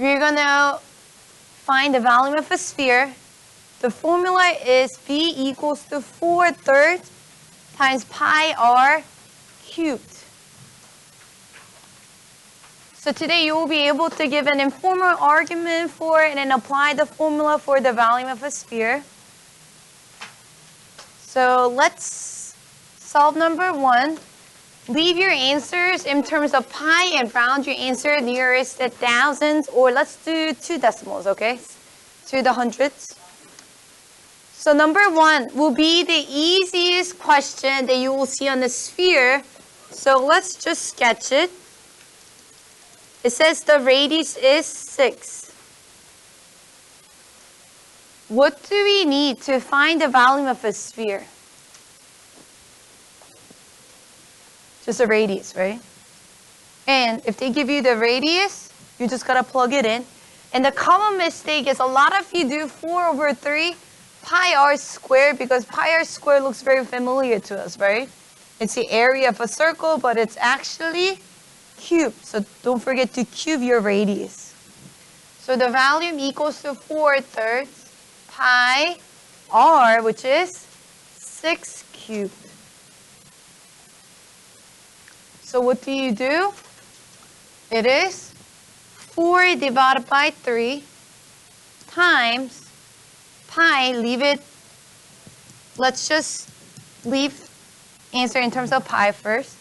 we're going to find the volume of a sphere. The formula is V equals to 4/3 times pi r cubed. So today you will be able to give an informal argument for it and then apply the formula for the volume of a sphere. So let's solve number 1. Leave your answers in terms of pi and round your answer nearest the thousands, or let's do 2 decimals, okay? To the hundreds. So number 1 will be the easiest question that you will see on the sphere. So let's just sketch it. It says the radius is 6. What do we need to find the volume of a sphere? Just a radius, right? And if they give you the radius, you just gotta plug it in. And the common mistake is a lot of you do 4/3 pi r squared, because pi r squared looks very familiar to us, right? It's the area of a circle, but it's actually cubed. So don't forget to cube your radius. So the volume equals to 4/3 pi r, which is 6 cubed. So what do? It is 4 divided by 3 times pi, leave it, let's just leave answer in terms of pi first.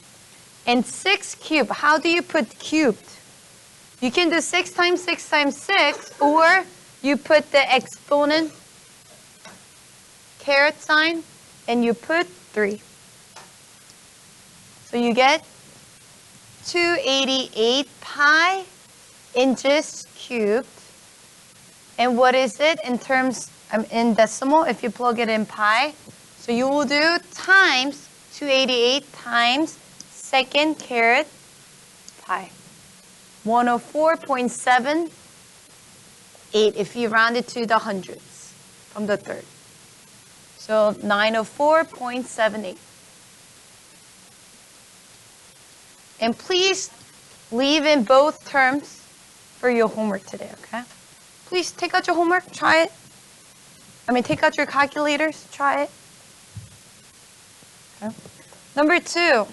And 6 cubed, how do you put cubed? You can do 6 times 6 times 6, or you put the exponent caret sign and you put 3. So you get 288 pi inches cubed. And what is it in terms, in decimal, if you plug it in pi? So you will do times 288 times second caret pi. 104.78 if you round it to the hundreds from the third. So 904.78. And please leave in both terms for your homework today, okay? Please take out your homework, try it. Take out your calculators, try it. Okay. Number 2.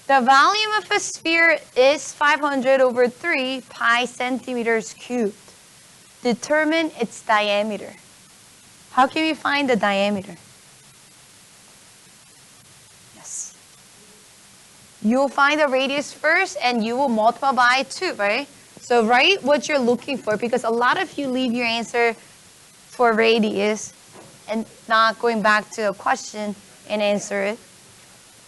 The volume of a sphere is 500/3 pi centimeters cubed. Determine its diameter. How can we find the diameter? Yes. You'll find the radius first and you will multiply by 2, right? So write what you're looking for, because a lot of you leave your answer for radius and not going back to the question and answer it.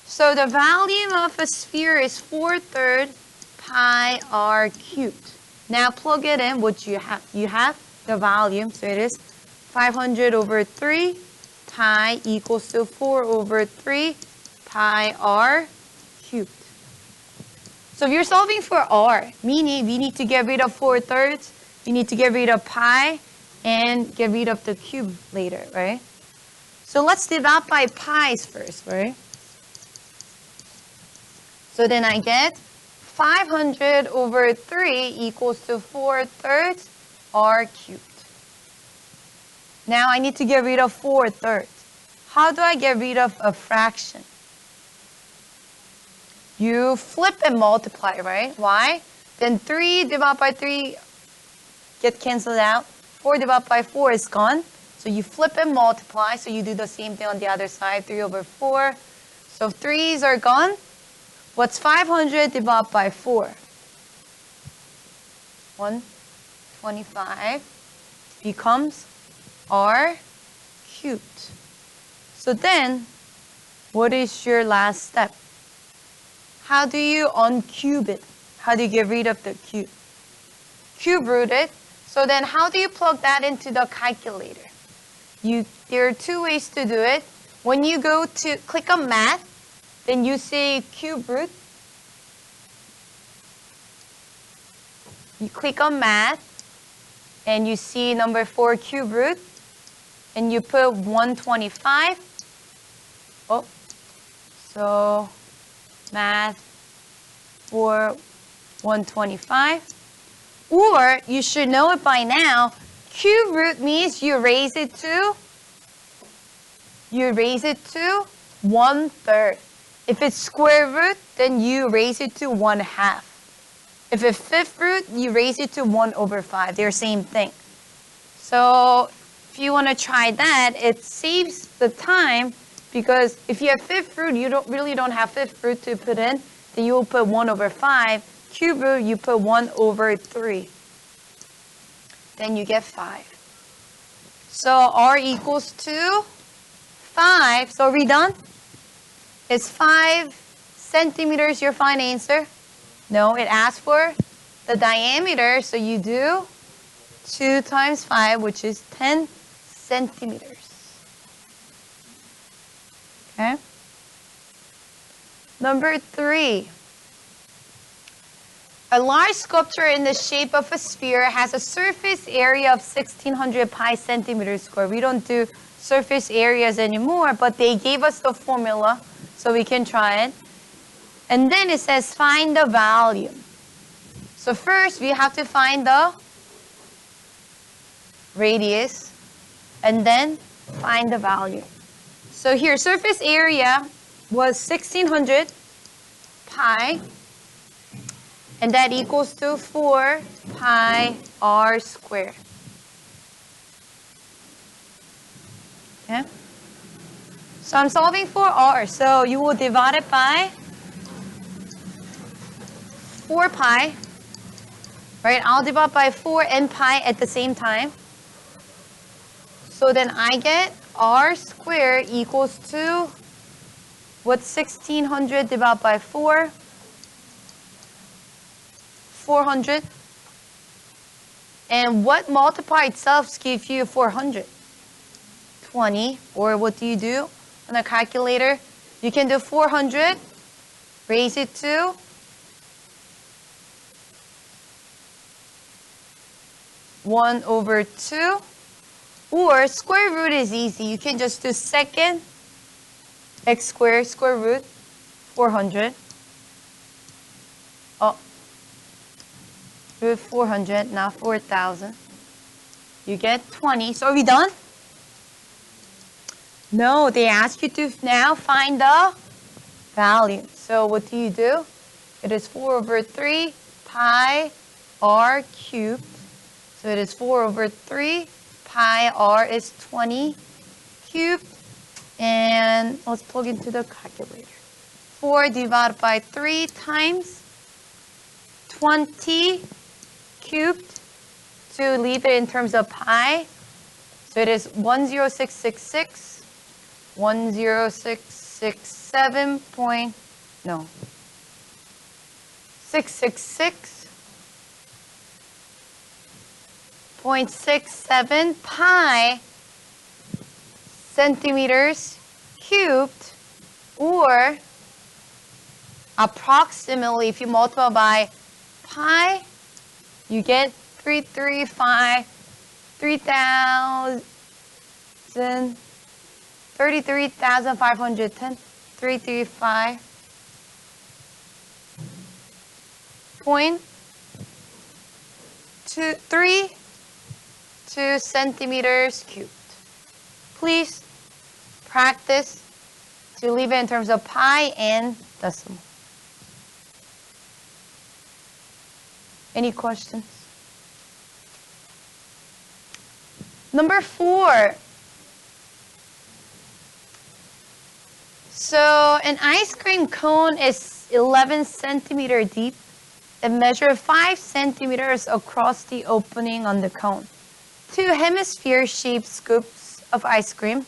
So the volume of a sphere is 4/3 pi r cubed. Now plug it in, what you have. You have the volume, so it is 500/3 pi equals to 4/3 pi r cubed. So if you're solving for r, meaning we need to get rid of 4/3, you need to get rid of pi, and get rid of the cube later, right? So let's divide by pi's first, right? So then I get 500/3 equals to 4/3 r cubed. Now I need to get rid of 4/3. How do I get rid of a fraction? You flip and multiply, right? Why? Then 3 divided by 3 get canceled out. 4 divided by 4 is gone. So you flip and multiply. So you do the same thing on the other side, 3/4. So 3's are gone. What's 500 divided by 4? 125 becomes r cubed. So then, what is your last step? How do you uncube it? How do you get rid of the cube? Cube root it. So then how do you plug that into the calculator? There are 2 ways to do it. When you go to click on math, then you say cube root. You click on math and you see number 4 cube root and you put 125. So math for 125. Or you should know it by now. Cube root means you raise it to 1/3. If it's square root, then you raise it to 1/2. If it's fifth root, you raise it to 1/5. They're same thing. So if you want to try that, it saves the time, because if you have fifth root, you don't have fifth root to put in, then you will put 1/5. Cube root, you put 1/3. Then you get 5. So R equals to 5. So are we done? Is 5 centimeters your final answer? No, it asks for the diameter, so you do 2 times 5, which is 10 centimeters. Okay. Number 3. A large sculpture in the shape of a sphere has a surface area of 1600 pi centimeters squared. We don't do surface areas anymore, but they gave us the formula, so we can try it. And then it says find the volume. So first we have to find the radius and then find the volume. So here, surface area was 1600 pi, and that equals to 4 pi r squared. Okay? So I'm solving for r. So you will divide it by 4 pi. Right? I'll divide by 4 and pi at the same time. So then I get r squared equals to, what's 1600 divided by 4? 400. And what multiply itself gives you 400? 20. Or what do you do on a calculator? You can do 400, raise it to 1/2. Or square root is easy. You can just do second x squared square root 400. Oh, root 400, not 4,000. You get 20. So are we done? No, they ask you to now find the value. So what do? It is 4/3 pi r cubed. So it is 4/3 pi r is 20 cubed. And let's plug into the calculator. 4 divided by 3 times 20 cubed, to leave it in terms of pi. So it is 10666, 10667 point, no, 666.67 pi centimeters cubed, or approximately, if you multiply by pi, you get 33,510, 335.32 centimeters cubed. Please practice to leave it in terms of pi and decimal. Any questions? Number 4. So an ice cream cone is 11 centimeters deep and measures 5 centimeters across the opening on the cone. 2 hemisphere-shaped scoops of ice cream,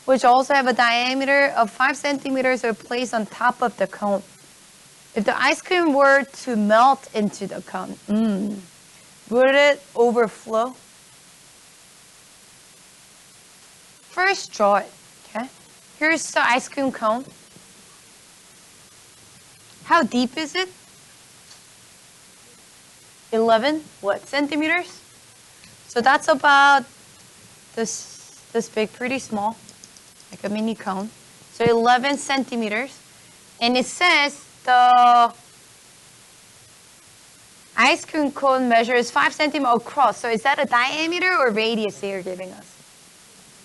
which also have a diameter of 5 centimeters, are placed on top of the cone. If the ice cream were to melt into the cone, would it overflow? First, draw it. Okay. Here's the ice cream cone. How deep is it? 11 centimeters? So that's about this big, pretty small, like a mini cone. So 11 centimeters. And it says the Ice cream cone measures 5 centimeters across. So is that a diameter or radius they're giving us?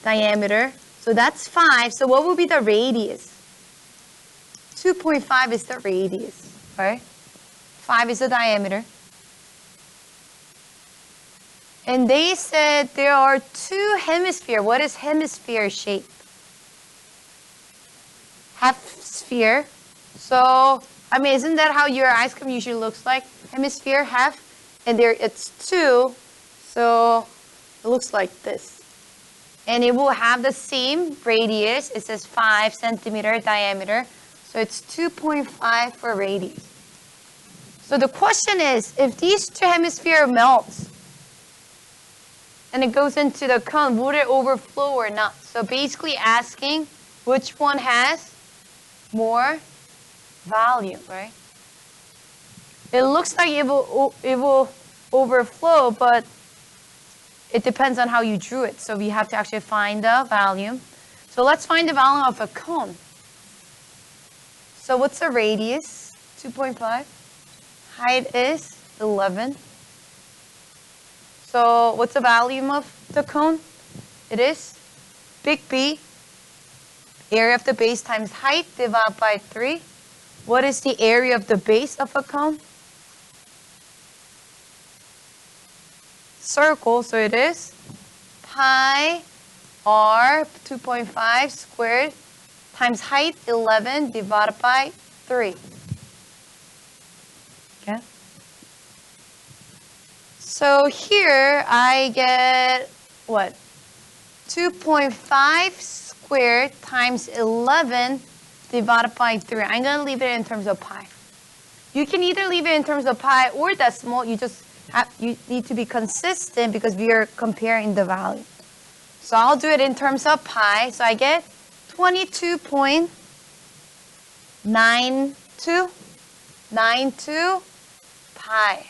Diameter. So that's 5. So what will be the radius? 2.5 is the radius, right? 5 is the diameter. And they said there are 2 hemispheres. What is hemisphere shape? Half sphere. So, I mean, isn't that how your ice cream usually looks like? Hemisphere, half, and there it's 2. So, it looks like this. And it will have the same radius. It says 5 centimeter diameter. So, it's 2.5 for radius. So, the question is, if these 2 hemispheres melt, and it goes into the cone, would it overflow or not? So basically asking which one has more volume, right? It looks like it will overflow, but it depends on how you drew it. So we have to actually find the volume. So let's find the volume of a cone. So what's the radius? 2.5. Height is 11. So what's the volume of the cone? It is big B, area of the base times height divided by 3. What is the area of the base of a cone? Circle, so it is pi r 2.5 squared times height 11 divided by 3. Okay. So here I get what? 2.5 squared times 11 divided by 3. I'm going to leave it in terms of pi. You can either leave it in terms of pi or decimal. You need to be consistent because we are comparing the value. So I'll do it in terms of pi. So I get 22.92 pi.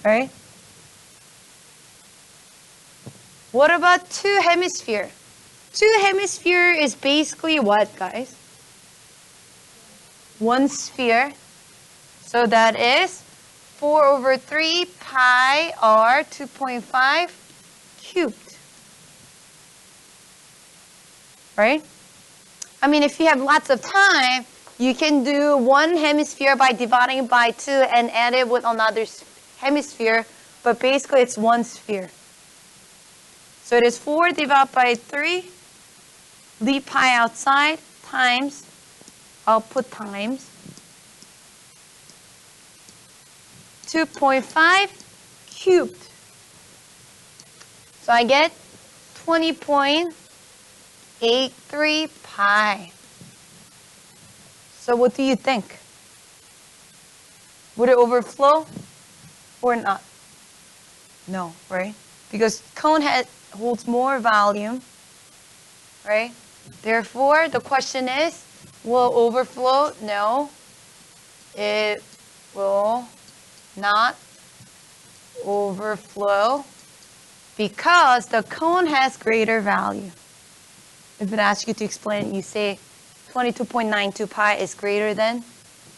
Right? What about 2 hemisphere? 2 hemisphere is basically what, guys? 1 sphere. So that is 4 over 3 pi r 2.5 cubed. Right? I mean, if you have lots of time, you can do 1 hemisphere by dividing by 2 and add it with another hemisphere, but basically it's 1 sphere. So it is 4 divided by 3, leave pi outside, times, I'll put times, 2.5 cubed. So I get 20.83 pi. So what do you think? Would it overflow or not? No, right? Because cone holds more volume, right? Therefore, the question is, will overflow? No, it will not overflow because the cone has greater value. If it asks you to explain, you say 22.92 pi is greater than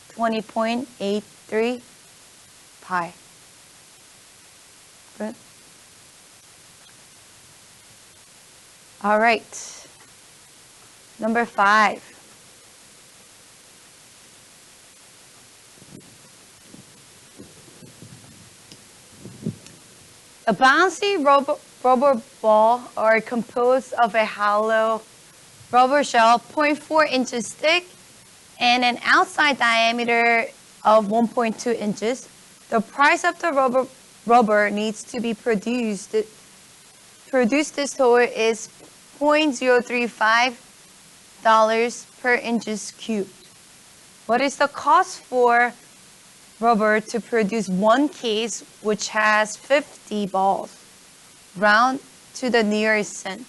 20.83 pi. Good. All right. Number 5. A bouncy rubber ball are composed of a hollow rubber shell 0.4 inches thick and an outside diameter of 1.2 inches. The price of the rubber needs to be produced this toy is $0.035 per inches cubed. What is the cost for rubber to produce 1 case which has 50 balls? Round to the nearest cent.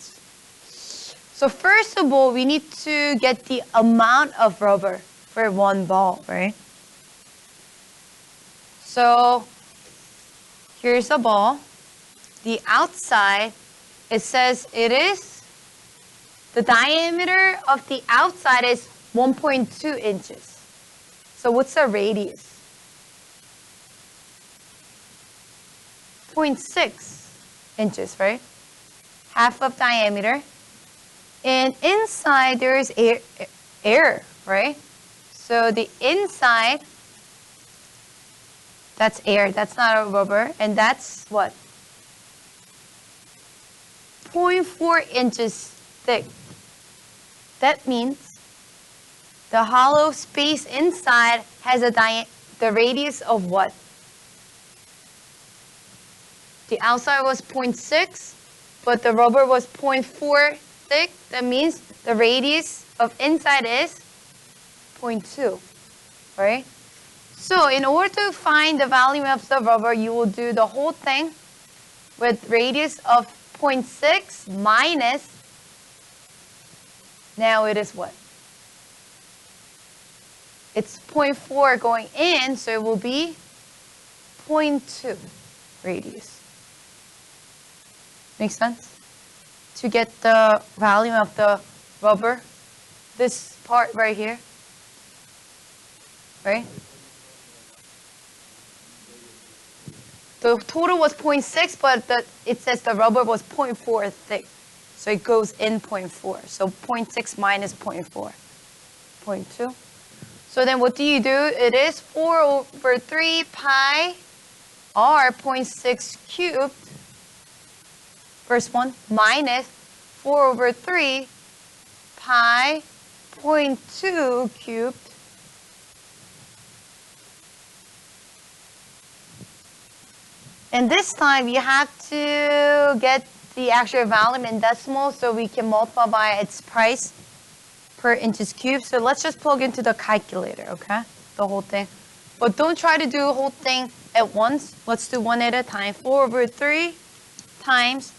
So first of all, we need to get the amount of rubber for 1 ball, right? So here's a ball. The outside, it says it is, the diameter of the outside is 1.2 inches. So what's the radius? 0.6 inches, right? Half of diameter. And inside there is air, right? So the inside, that's air. That's not a rubber. And that's what? 0.4 inches thick. That means the hollow space inside has the radius of what? The outside was 0.6, but the rubber was 0.4 thick. That means the radius of inside is 0.2, right? So in order to find the volume of the rubber, you will do the whole thing with radius of 0.6 minus, now it is what? It's 0.4 going in, so it will be 0.2 radius. Make sense? To get the volume of the rubber, this part right here, right? The total was 0.6, but it says the rubber was 0.4 thick. So it goes in 0.4. So 0.6 minus 0.4, 0.2. So then what do? It is 4 over 3 pi r 0.6 cubed, first one, minus 4 over 3 pi 0.2 cubed and this time you have to get the actual volume in decimal so we can multiply by its price per inches cubed. So let's just plug into the calculator, okay? The whole thing. But don't try to do the whole thing at once. Let's do one at a time. 4 over 3 times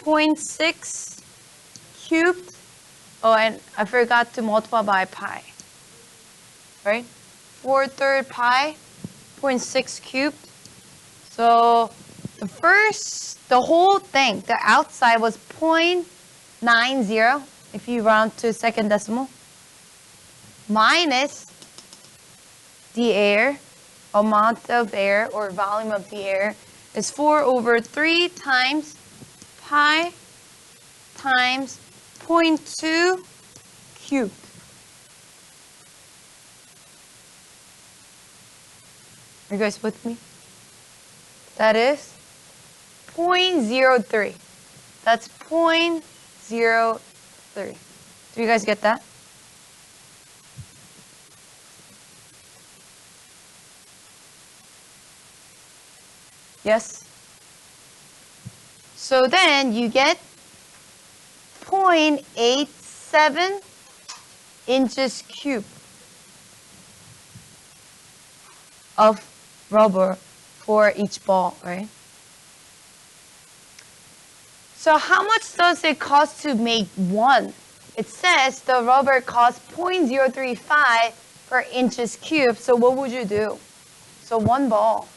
0.6 cubed. Oh, and I forgot to multiply by pi. Right? 4/3 pi, 0.6 cubed. So the whole thing, the outside was 0.90, if you round to second decimal, minus the air, amount of air or volume of the air is 4 over 3 times pi times 0.2 cubed. Are you guys with me? That is 0.03. That's 0.03. Do you guys get that? Yes? So then you get 0.87 inches cubed of rubber for each ball, right? So how much does it cost to make one? It says the rubber costs 0.035 per inches cubed. So what would you do? So one ball.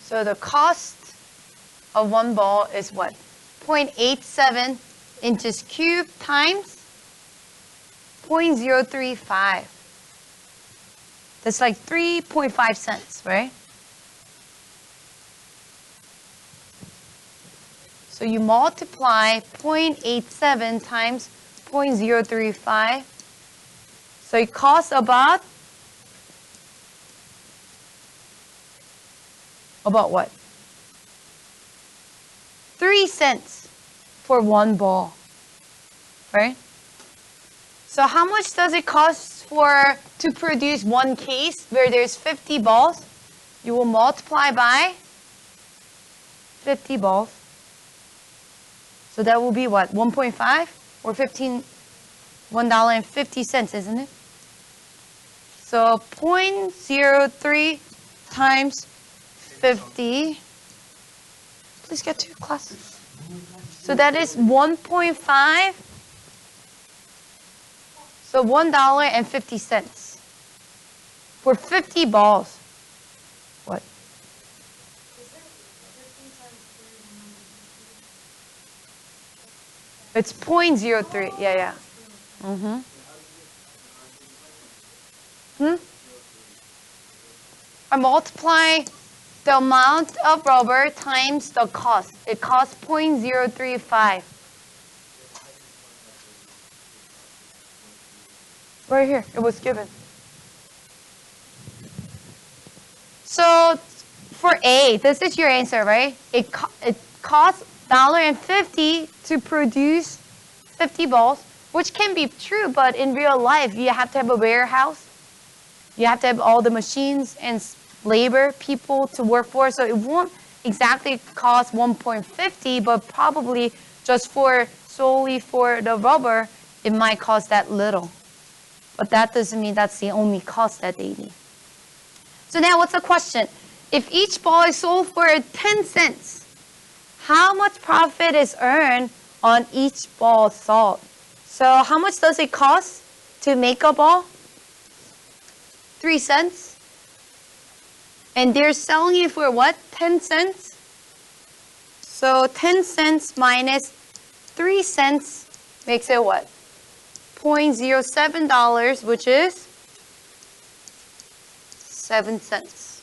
So the cost of one ball is what? 0.87 inches cubed times 0.035. That's like 3.5 cents, right? So you multiply 0.87 times 0.035. So it costs about what? 3 cents for one ball, right? So how much does it cost to produce one case where there's 50 balls? You will multiply by 50 balls. So that will be what? 1.5 or $1.50, isn't it? So 0.03 times 50. Please get to your class. So that is 1.5. So $1.50 for 50 balls. What? It's 0.03. Yeah. I multiply the amount of rubber times the cost. It costs 0.035. Right here, it was given. So for A, this is your answer, right? It costs $1.50 to produce 50 balls, which can be true, but in real life, you have to have a warehouse. You have to have all the machines and labor people to work for, so it won't exactly cost 1.50, but probably just solely for the rubber, it might cost that little. But that doesn't mean that's the only cost that they need. So now what's the question? If each ball is sold for 10 cents, how much profit is earned on each ball sold? So how much does it cost to make a ball? 3 cents. And they're selling it for what? 10 cents? So 10 cents minus 3 cents makes it what? $0.07, which is 7 cents.